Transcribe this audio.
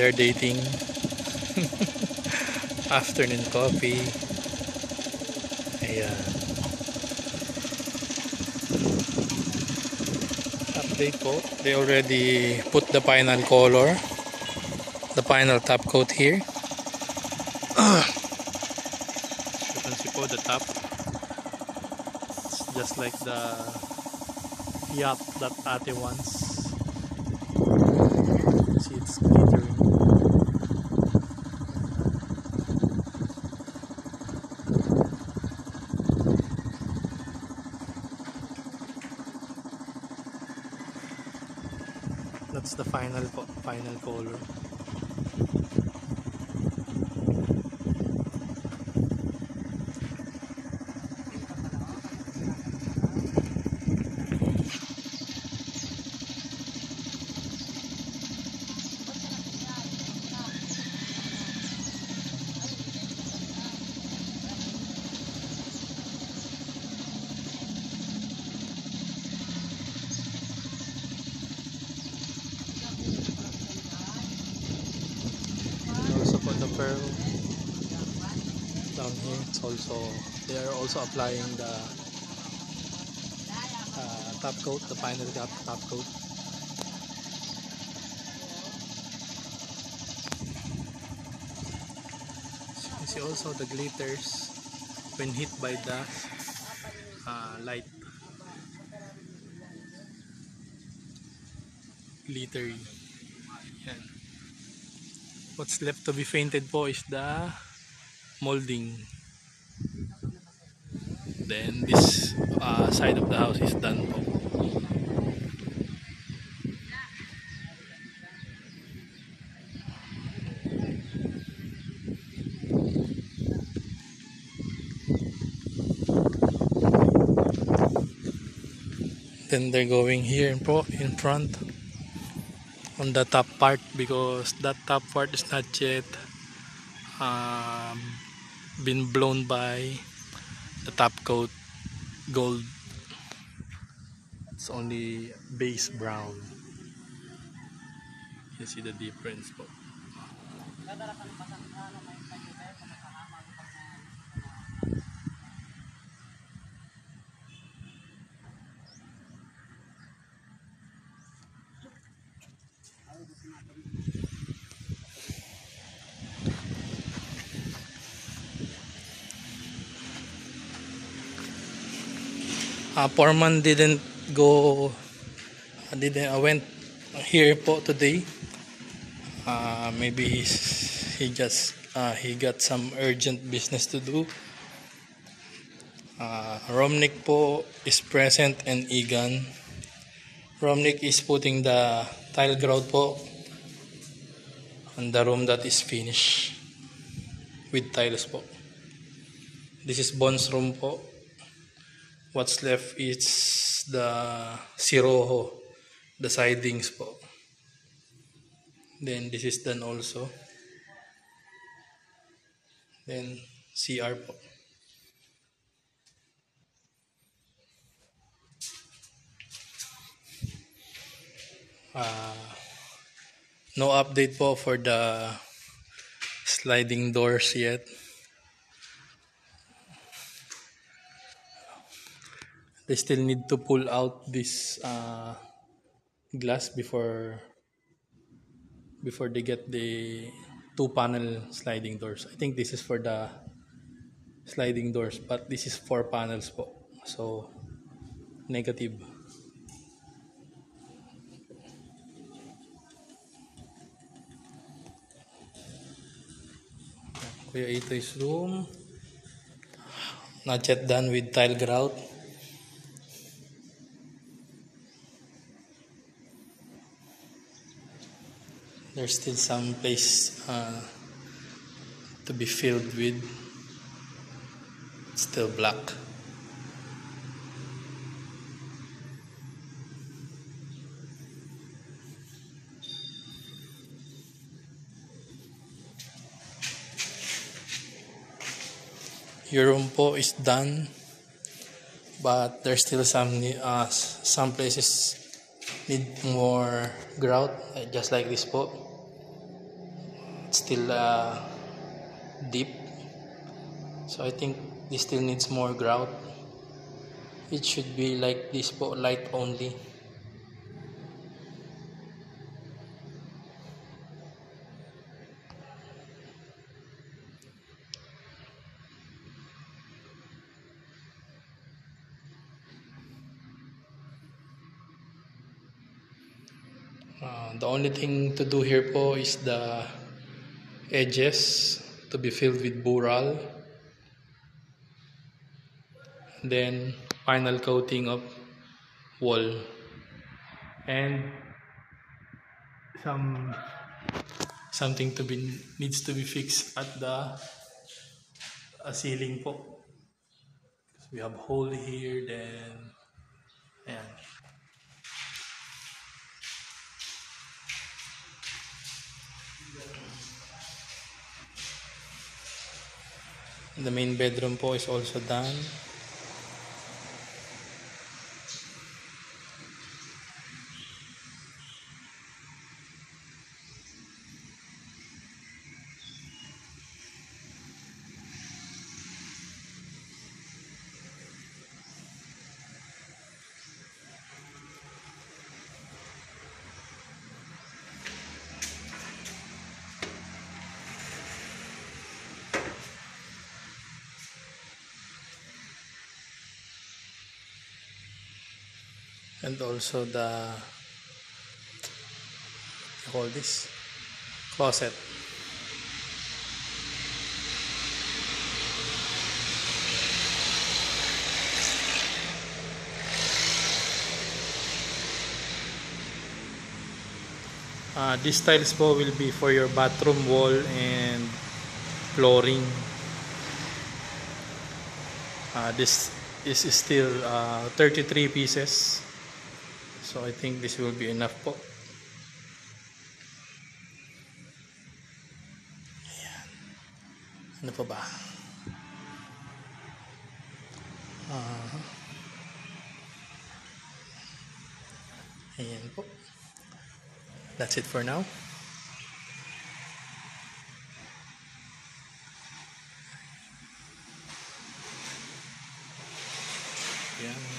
they're dating. Afternoon coffee. Ayan. Update po. They already put the final color. The final top coat here. You can see po the top. It's just like the yacht that Ate wants. See, it's glittering. That's the final color. Also for the pearl down here, they are also applying the top coat, the final top coat. You see also the glitters when hit by the light. Glittery. Yan. What's left to be painted po is the molding. Then this side of the house is done po. Then they're going here po in front on the top part, because that top part is not yet been blown by the top coat gold. It's only base brown. You see the difference po. Foreman didn't went here po today. Maybe he got some urgent business to do. Romnick po is present, and Egan. Romnick is putting the tile grout po on the room that is finished with tiles po. This is Bon's room po. What's left is the siroho, the sidings po. Then this is done also. Then CR po. No update po for the sliding doors yet. They still need to pull out this glass before they get the 2-panel sliding doors. I think this is for the sliding doors, but this is 4 panels po. So negative. Kuya Ito's room, not yet done with tile grout. There's still some place to be filled with. It's still black. Your room po is done, but there's still some places need more grout, just like this po. still deep. So I think this still needs more grout. It should be like this po, light only. The only thing to do here po is the edges to be filled with bural. Then final coating of wall. And something to be needs to be fixed at the ceiling po. We have hole here, then ayan. The main bedroom po is also done. And also the, I call this closet. These tiles po will be for your bathroom wall and flooring. This is still 33 pieces. So I think this will be enough po. Ayan. Ano pa ba? Ayan po. That's it for now. Ayan.